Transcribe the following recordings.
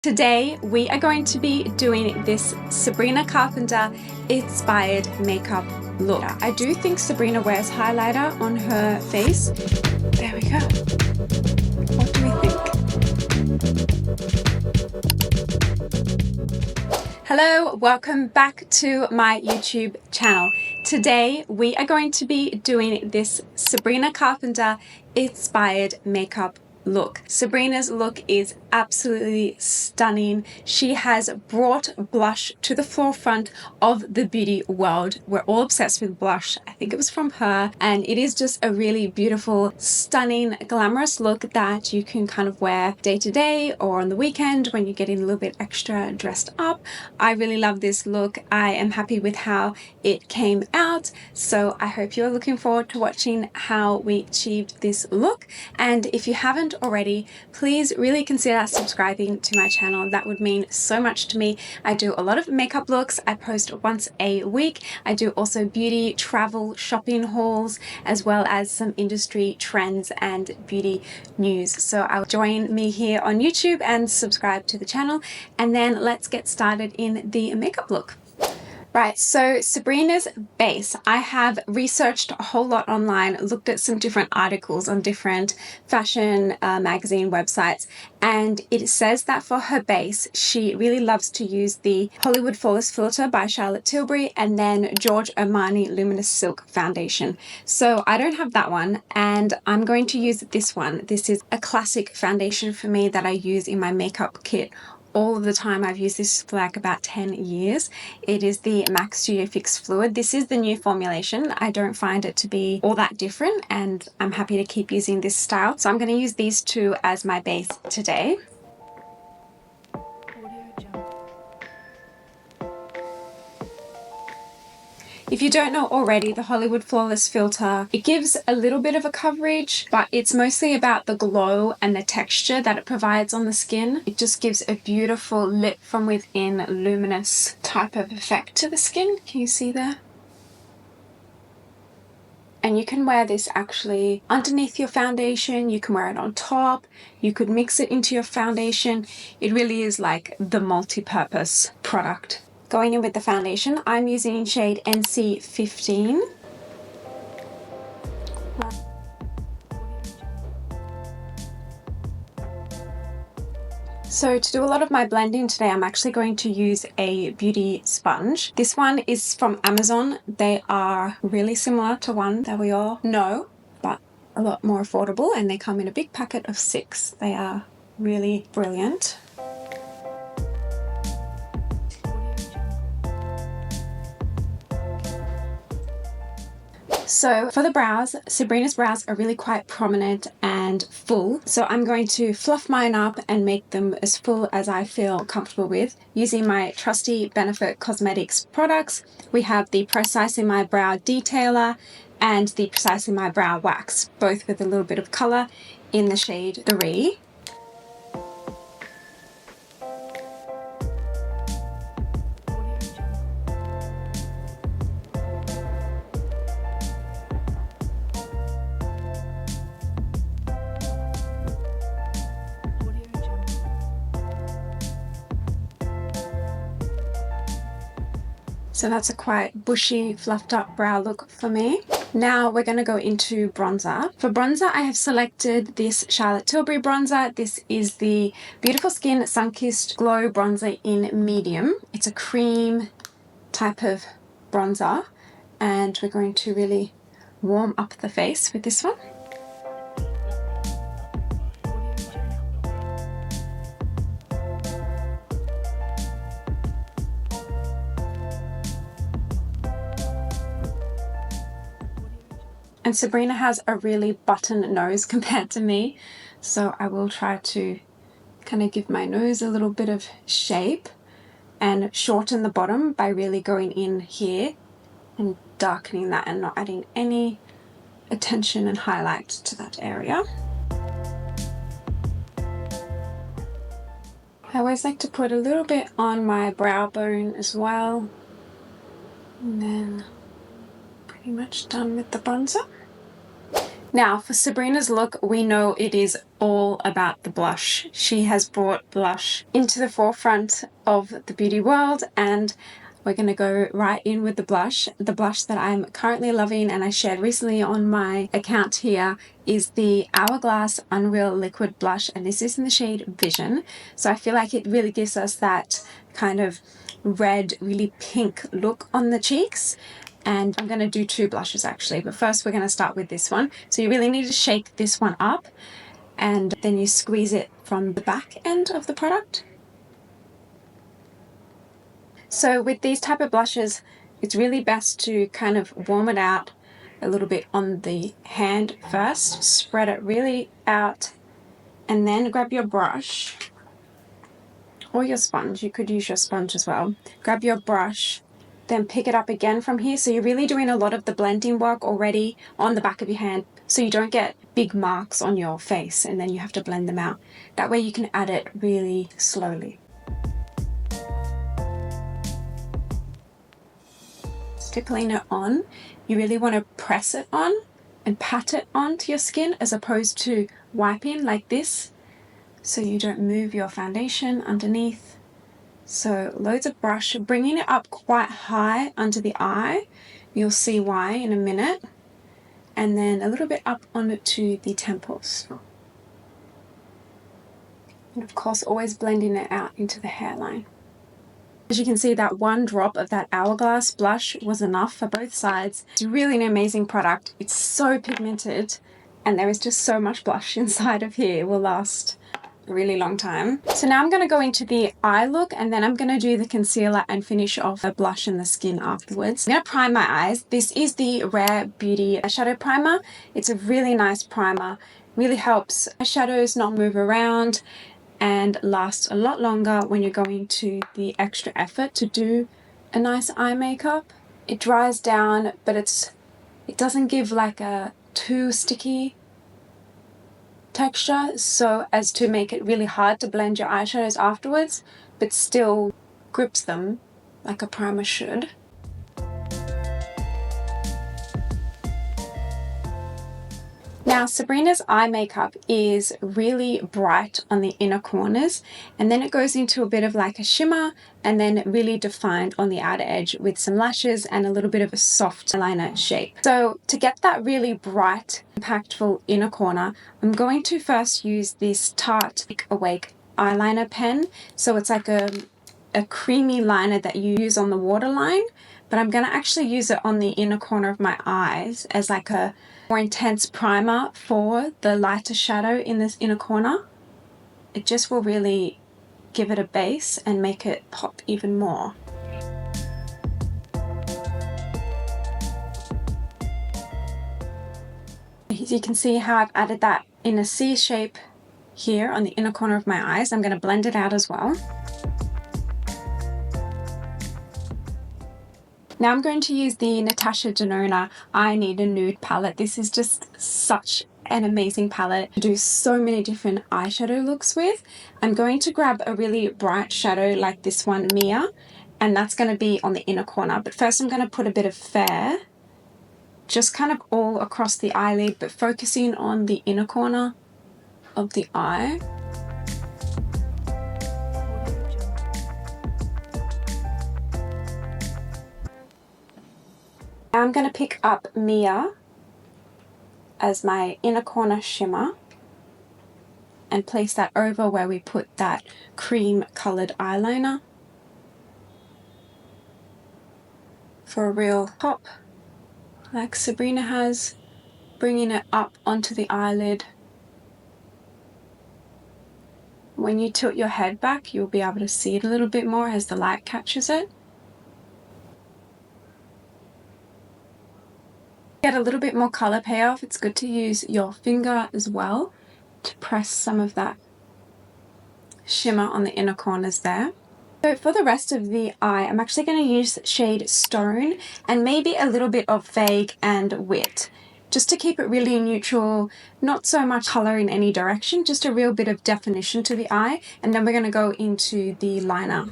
Today we are going to be doing this Sabrina Carpenter inspired makeup look. I do think Sabrina wears highlighter on her face. There we go. What do we think? Hello, welcome back to my YouTube channel. Today we are going to be doing this Sabrina Carpenter inspired makeup look. Sabrina's look is absolutely stunning. She has brought blush to the forefront of the beauty world. We're all obsessed with blush. I think it was from her, and it is just a really beautiful, stunning, glamorous look that you can kind of wear day to day or on the weekend when you're getting a little bit extra dressed up. I really love this look. I am happy with how it came out, so I hope you're looking forward to watching how we achieved this look. And if you haven't already, please really consider subscribing to my channel. That would mean so much to me. I do a lot of makeup looks. I post once a week. I do also beauty, travel, shopping hauls, as well as some industry trends and beauty news. So I'll join me here on YouTube and subscribe to the channel, and then let's get started in the makeup look. Right, so Sabrina's base, I have researched a whole lot online, looked at some different articles on different fashion magazine websites, and it says that for her base, she really loves to use the Hollywood Flawless Filter by Charlotte Tilbury and then George Armani Luminous Silk Foundation. So I don't have that one, and I'm going to use this one. This is a classic foundation for me that I use in my makeup kit all of the time. I've used this for like about 10 years. It is the MAC Studio Fix Fluid. This is the new formulation. I don't find it to be all that different, and I'm happy to keep using this style. So I'm going to use these two as my base today. If you don't know already, the Hollywood Flawless Filter, it gives a little bit of a coverage, but it's mostly about the glow and the texture that it provides on the skin. It just gives a beautiful lit from within, luminous type of effect to the skin. Can you see there? And you can wear this actually underneath your foundation. You can wear it on top. You could mix it into your foundation. It really is like the multi-purpose product. Going in with the foundation, I'm using shade NC15. So to do a lot of my blending today, I'm actually going to use a beauty sponge. This one is from Amazon. They are really similar to one that we all know, but a lot more affordable, and they come in a big packet of 6. They are really brilliant. So for the brows, Sabrina's brows are really quite prominent and full. So I'm going to fluff mine up and make them as full as I feel comfortable with using my trusty Benefit Cosmetics products. We have the Precisely My Brow Detailer and the Precisely My Brow Wax, both with a little bit of color in the shade 3. So that's a quite bushy, fluffed up brow look for me. Now we're going to go into bronzer. For bronzer, I have selected this Charlotte Tilbury bronzer. This is the Beautiful Skin Sunkissed Glow Bronzer in medium. It's a cream type of bronzer, and we're going to really warm up the face with this one. And Sabrina has a really button nose compared to me, so I will try to kind of give my nose a little bit of shape and shorten the bottom by really going in here and darkening that and not adding any attention and highlight to that area. I always like to put a little bit on my brow bone as well, and then pretty much done with the bronzer. Now for Sabrina's look, we know it is all about the blush. She has brought blush into the forefront of the beauty world, and we're going to go right in with the blush. The blush that I'm currently loving and I shared recently on my account here is the Hourglass Unreal Liquid Blush, and this is in the shade Vision. So I feel like it really gives us that kind of red, really pink look on the cheeks. And I'm going to do two blushes actually, but first we're going to start with this one. So you really need to shake this one up and then you squeeze it from the back end of the product. So with these type of blushes, it's really best to kind of warm it out a little bit on the hand first, spread it really out, and then grab your brush or your sponge. You could use your sponge as well. Grab your brush, then pick it up again from here. So you're really doing a lot of the blending work already on the back of your hand, so you don't get big marks on your face and then you have to blend them out. That way you can add it really slowly. Stippling it on, you really want to press it on and pat it onto your skin as opposed to wiping like this, so you don't move your foundation underneath. So loads of brush, bringing it up quite high under the eye. You'll see why in a minute. And then a little bit up onto the temples. And of course, always blending it out into the hairline. As you can see, that one drop of that Hourglass blush was enough for both sides. It's really an amazing product. It's so pigmented and there is just so much blush inside of here. It will last a really long time. So now I'm going to go into the eye look, and then I'm going to do the concealer and finish off the blush and the skin afterwards. I'm going to prime my eyes. This is the Rare Beauty eyeshadow primer. It's a really nice primer. Really helps eyeshadows not move around and last a lot longer when you're going to the extra effort to do a nice eye makeup. It dries down, but it doesn't give like a too sticky texture, so as to make it really hard to blend your eyeshadows afterwards, but still grips them like a primer should. Now Sabrina's eye makeup is really bright on the inner corners, and then it goes into a bit of like a shimmer and then really defined on the outer edge with some lashes and a little bit of a soft eyeliner shape. So to get that really bright, impactful inner corner, I'm going to first use this Tarte Awake eyeliner pen. So it's like a creamy liner that you use on the waterline, but I'm going to actually use it on the inner corner of my eyes as like a more intense primer for the lighter shadow in this inner corner. It just will really give it a base and make it pop even more. As you can see how I've added that in a C shape here on the inner corner of my eyes. I'm going to blend it out as well. Now I'm going to use the Natasha Denona I Need a Nude palette. This is just such an amazing palette to do so many different eyeshadow looks with. I'm going to grab a really bright shadow like this one, Mia, and that's going to be on the inner corner. But first I'm going to put a bit of fair, just kind of all across the eyelid, but focusing on the inner corner of the eye. Now I'm going to pick up Mia as my inner corner shimmer and place that over where we put that cream colored eyeliner for a real pop like Sabrina has, bringing it up onto the eyelid. When you tilt your head back, you'll be able to see it a little bit more as the light catches it. Get a little bit more color payoff, it's good to use your finger as well to press some of that shimmer on the inner corners there. So for the rest of the eye, I'm actually going to use shade Stone and maybe a little bit of Vague and Wit, just to keep it really neutral, not so much color in any direction, just a real bit of definition to the eye. And then we're going to go into the liner.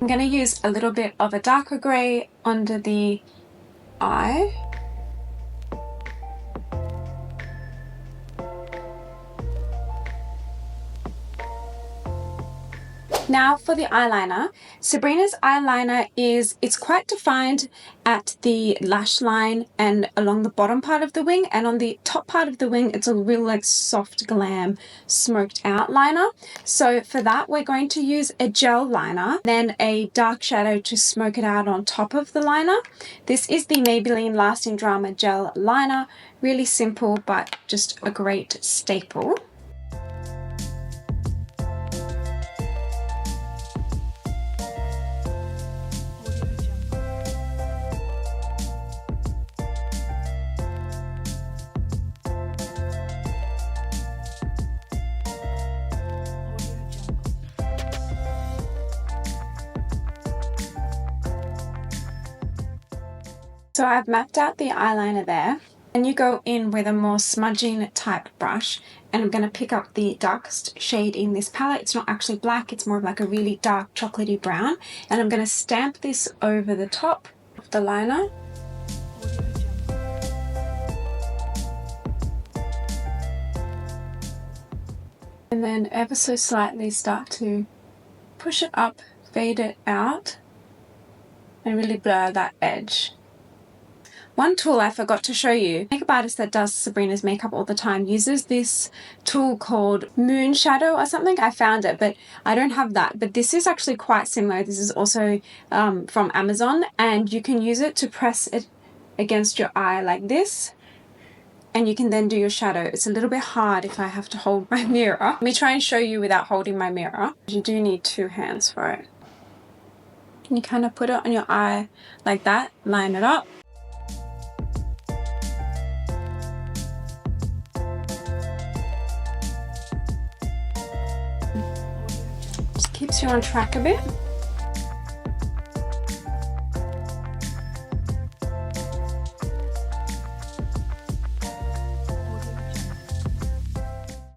I'm going to use a little bit of a darker grey under the eye. Now for the eyeliner. Sabrina's eyeliner it's quite defined at the lash line and along the bottom part of the wing, and on the top part of the wing it's a real like soft glam smoked out liner. So for that we're going to use a gel liner, then a dark shadow to smoke it out on top of the liner. This is the Maybelline Lasting Drama Gel Liner. Really simple but just a great staple. So I've mapped out the eyeliner there, and you go in with a more smudging type brush, and I'm going to pick up the darkest shade in this palette. It's not actually black, it's more of like a really dark chocolatey brown, and I'm going to stamp this over the top of the liner. And then ever so slightly start to push it up, fade it out, and really blur that edge. One tool I forgot to show you, a makeup artist that does Sabrina's makeup all the time uses this tool called Moon Shadow or something. I found it, but I don't have that. But this is actually quite similar. This is also from Amazon, and you can use it to press it against your eye like this, and you can then do your shadow. It's a little bit hard if I have to hold my mirror. Let me try and show you without holding my mirror. You do need 2 hands for it. You kind of put it on your eye like that, line it up. Keeps you on track a bit.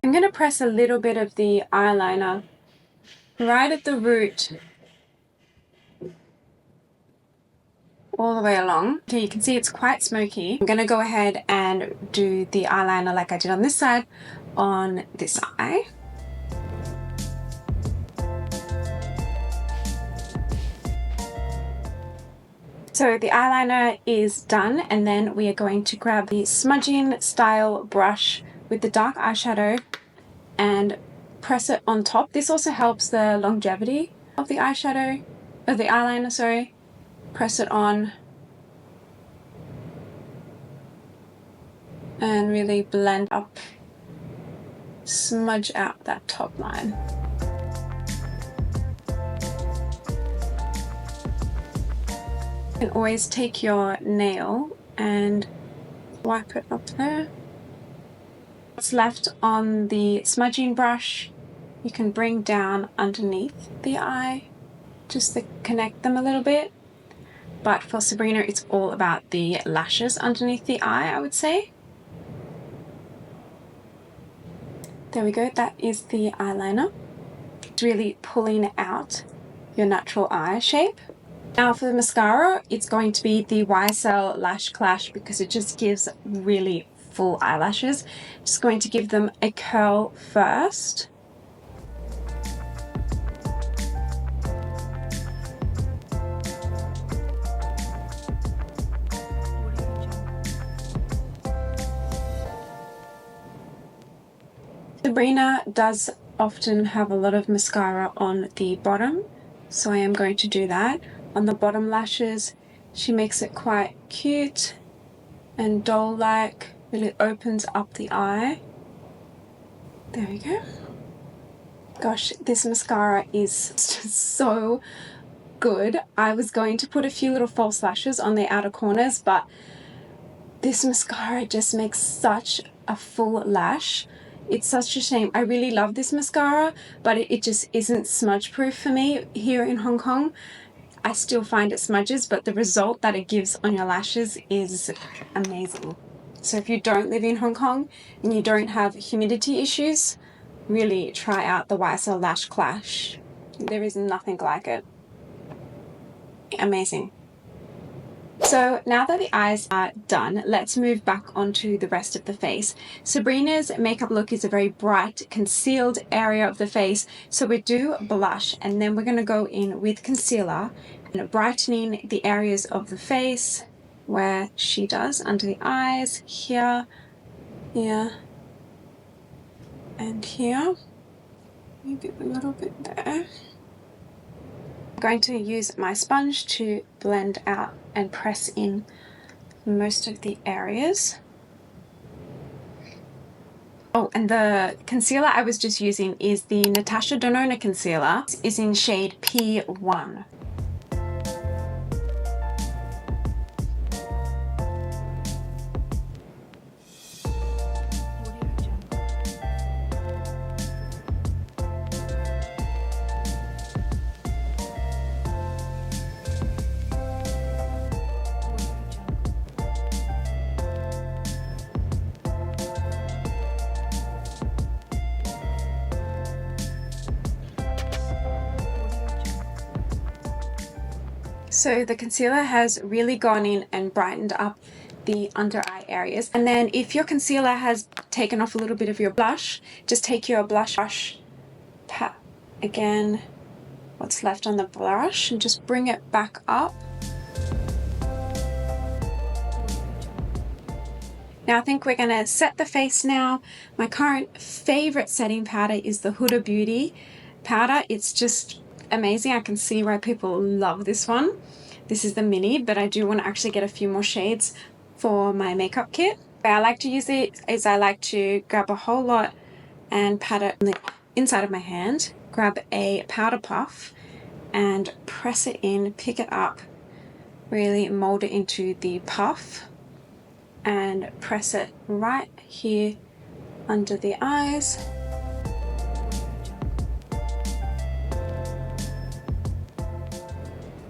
I'm going to press a little bit of the eyeliner right at the root all the way along. Okay, you can see it's quite smoky. I'm going to go ahead and do the eyeliner like I did on this side on this eye. So the eyeliner is done, and then we are going to grab the smudging style brush with the dark eyeshadow and press it on top. This also helps the longevity of the eyeshadow, of the eyeliner, sorry. Press it on and really blend up, smudge out that top line. You can always take your nail and wipe it up there. What's left on the smudging brush, you can bring down underneath the eye just to connect them a little bit. But for Sabrina, it's all about the lashes underneath the eye, I would say. There we go, that is the eyeliner. It's really pulling out your natural eye shape. Now for the mascara, it's going to be the YSL Lash Clash because it just gives really full eyelashes. Just going to give them a curl first. Sabrina does often have a lot of mascara on the bottom, so I am going to do that. On the bottom lashes, she makes it quite cute and doll-like, really opens up the eye. There we go. Gosh, this mascara is just so good. I was going to put a few little false lashes on the outer corners, but this mascara just makes such a full lash. It's such a shame. I really love this mascara, but it just isn't smudge proof for me here in Hong Kong. I still find it smudges, but the result that it gives on your lashes is amazing. So if you don't live in Hong Kong and you don't have humidity issues, really try out the YSL Lash Clash. There is nothing like it. amazing. So now that the eyes are done, let's move back onto the rest of the face. Sabrina's makeup look is a very bright, concealed area of the face. So we do blush, and then we're going to go in with concealer and brightening the areas of the face where she does, under the eyes, here, here, and here. Maybe a little bit there. I'm going to use my sponge to blend out and press in most of the areas. Oh, and the concealer I was just using is the Natasha Denona concealer. It's in shade P1. So the concealer has really gone in and brightened up the under eye areas. And then if your concealer has taken off a little bit of your blush, just take your blush brush, pat again what's left on the brush and just bring it back up. Now I think we're going to set the face now. My current favorite setting powder is the Huda Beauty powder. It's just amazing. I can see why people love this one. This is the mini, but I do want to actually get a few more shades for my makeup kit. The way I like to use it is I like to grab a whole lot and pat it on the inside of my hand, grab a powder puff and press it in, pick it up, really mold it into the puff and press it right here under the eyes.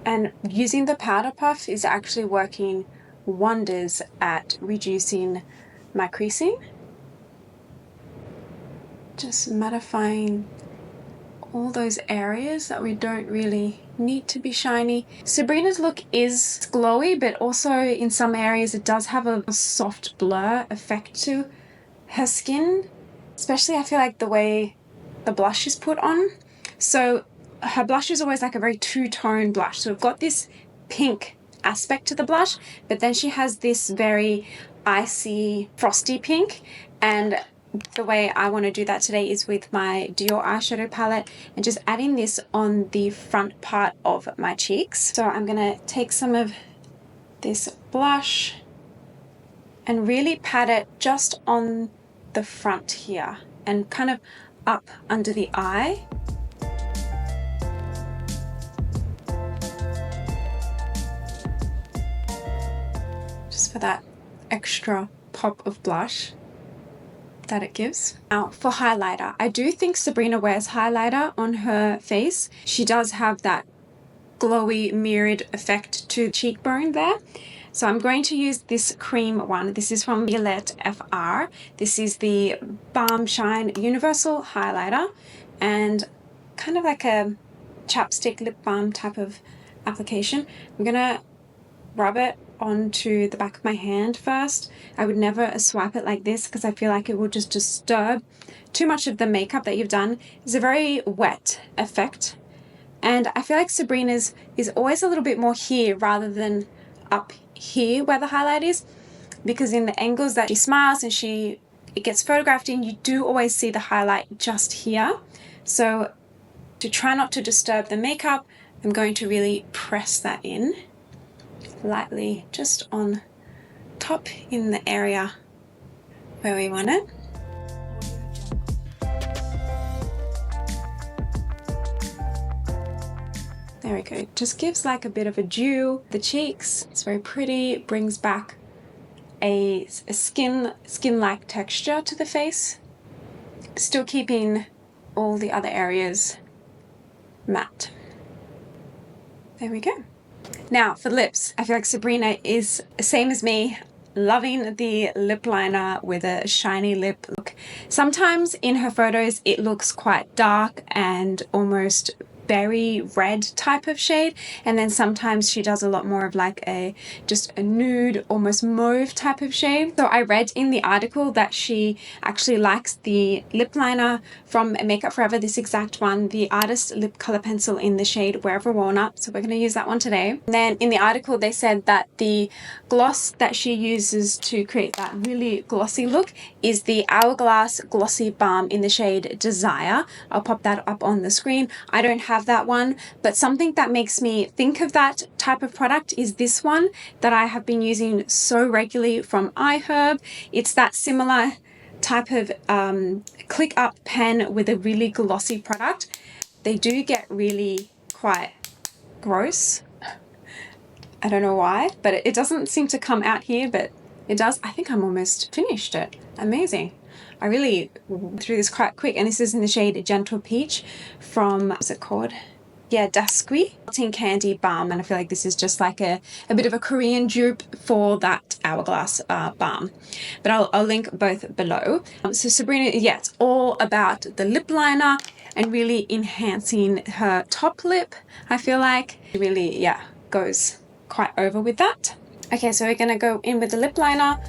And using the powder puff is actually working wonders at reducing my creasing. Just mattifying all those areas that we don't really need to be shiny. Sabrina's look is glowy, but also in some areas it does have a soft blur effect to her skin. Especially I feel like the way the blush is put on. So her blush is always like a very two-tone blush. So we've got this pink aspect to the blush, but then she has this very icy, frosty pink. And the way I want to do that today is with my Dior eyeshadow palette and just adding this on the front part of my cheeks. So I'm going to take some of this blush and really pat it just on the front here and kind of up under the eye. Just for that extra pop of blush that it gives. Now for highlighter, I do think Sabrina wears highlighter on her face. She does have that glowy mirrored effect to the cheekbone there. So I'm going to use this cream one. This is from Violet FR. This is the Balm Shine Universal Highlighter and kind of like a chapstick lip balm type of application. I'm gonna rub it onto the back of my hand first. I would never swipe it like this because I feel like it will just disturb too much of the makeup that you've done. It's a very wet effect, and I feel like Sabrina's is always a little bit more here rather than up here where the highlight is, because in the angles that she smiles and it gets photographed in, you do always see the highlight just here. So to try not to disturb the makeup, I'm going to really press that in lightly just on top in the area where we want it. There we go. Just gives like a bit of a dew the cheeks. It's very pretty. It brings back a skin-like texture to the face, still keeping all the other areas matte. There we go. Now for lips, I feel like Sabrina is the same as me, loving the lip liner with a shiny lip look. Sometimes in her photos it looks quite dark and almost berry red type of shade, and then sometimes she does a lot more of like just a nude, almost mauve type of shade. So I read in the article that she actually likes the lip liner from Makeup Forever, this exact one, the Artist Lip Color Pencil in the shade Wherever Walnut. So we're going to use that one today. And then in the article they said that the gloss that she uses to create that really glossy look is the Hourglass Glossy Balm in the shade Desire. I'll pop that up on the screen. I don't have that one, but something that makes me think of that type of product is this one that I have been using so regularly from iHerb. It's that similar type of click up pen with a really glossy product. They do get really quite gross. I don't know why, but it doesn't seem to come out here, but it does. I think I'm almost finished it. Amazing. I really threw this quite quick, and this is in the shade Gentle Peach from, what's it called? Yeah, Dasique Melting Candy Balm, and I feel like this is just like a bit of a Korean dupe for that Hourglass balm. But I'll link both below. So Sabrina, yeah, it's all about the lip liner and really enhancing her top lip. I feel like it really, yeah, goes quite over with that. Okay, so we're gonna go in with the lip liner.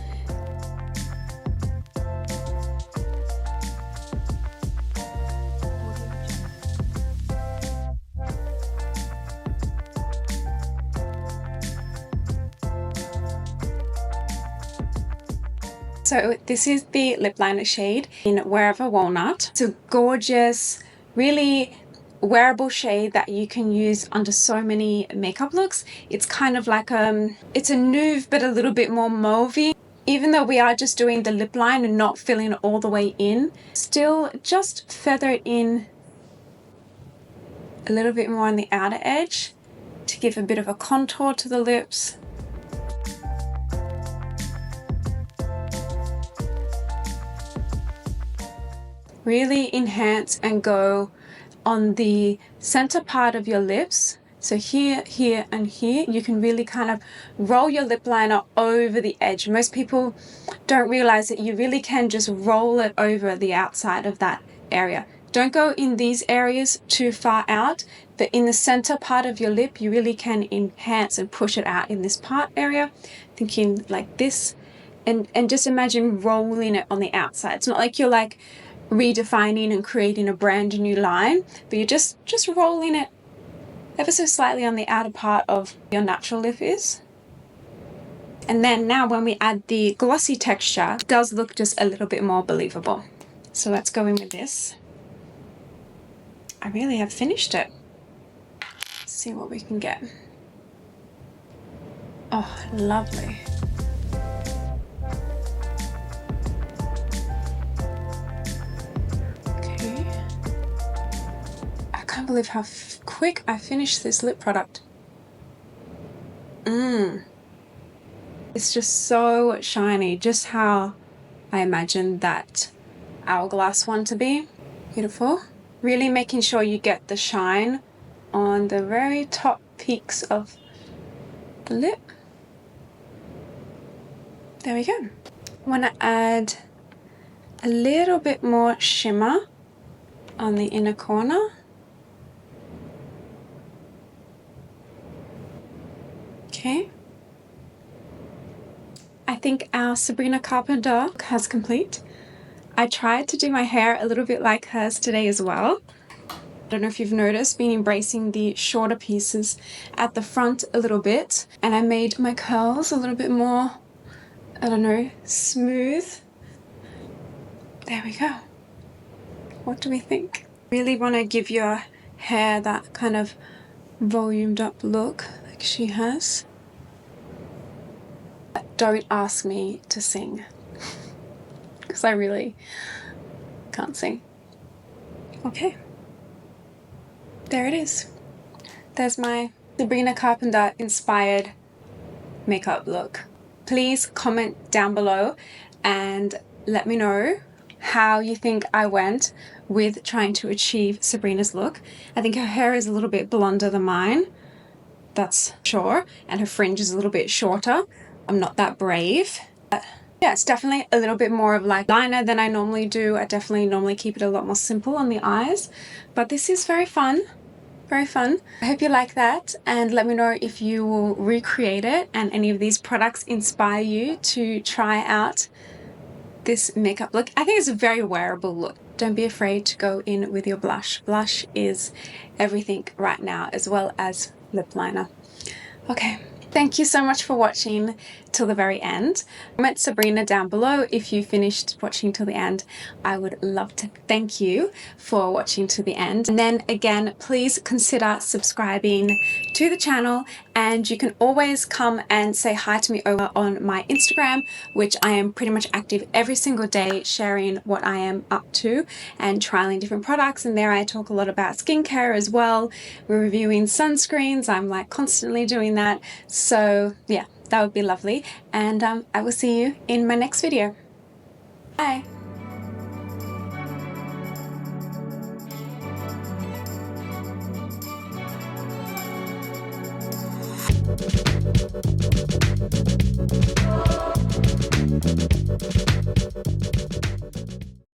So this is the lip liner shade in Wherever Walnut. It's a gorgeous, really wearable shade that you can use under so many makeup looks. It's kind of like it's a nude but a little bit more mauvey. Even though we are just doing the lip line and not filling it all the way in, still just feather it in a little bit more on the outer edge to give a bit of a contour to the lips. Really enhance and go on the center part of your lips. So here, here, and here, you can really kind of roll your lip liner over the edge. Most people don't realize that you really can just roll it over the outside of that area. Don't go in these areas too far out, but in the center part of your lip, you really can enhance and push it out in this part area, thinking like this, and just imagine rolling it on the outside. It's not like you're like redefining and creating a brand new line, but you're just rolling it ever so slightly on the outer part of your natural lip is. And then now when we add the glossy texture, it does look just a little bit more believable. So let's go in with this. I really have finished it. Let's see what we can get. Oh, lovely. I can't believe how quick I finished this lip product. It's just so shiny, just how I imagined that Hourglass one to be. Beautiful. Really making sure you get the shine on the very top peaks of the lip. There we go. I want to add a little bit more shimmer on the inner corner. Okay. I think our Sabrina Carpenter look has complete. I tried to do my hair a little bit like hers today as well. I don't know if you've noticed, been embracing the shorter pieces at the front a little bit, and I made my curls a little bit more, I don't know, smooth. There we go. What do we think? Really want to give your hair that kind of volumed up look like she has. Don't ask me to sing because I really can't sing. Okay, there it is. There's my Sabrina Carpenter inspired makeup look. Please comment down below and let me know how you think I went with trying to achieve Sabrina's look. I think her hair is a little bit blonder than mine, that's sure, and her fringe is a little bit shorter. I'm not that brave. But yeah, it's definitely a little bit more of like liner than I normally do. I definitely normally keep it a lot more simple on the eyes, but this is very fun very fun. I hope you like that, and let me know if you will recreate it and any of these products inspire you to try out this makeup look. I think it's a very wearable look. Don't be afraid to go in with your blush. Blush is everything right now, as well as lip liner. Okay, thank you so much for watching till the very end. Comment Sabrina down below if you finished watching till the end. I would love to thank you for watching to the end. And then again, please consider subscribing to the channel, and you can always come and say hi to me over on my Instagram, which I am pretty much active every single day sharing what I am up to and trialing different products. And there I talk a lot about skincare as well. We're reviewing sunscreens. I'm like constantly doing that. So yeah, that would be lovely, and I will see you in my next video. Bye!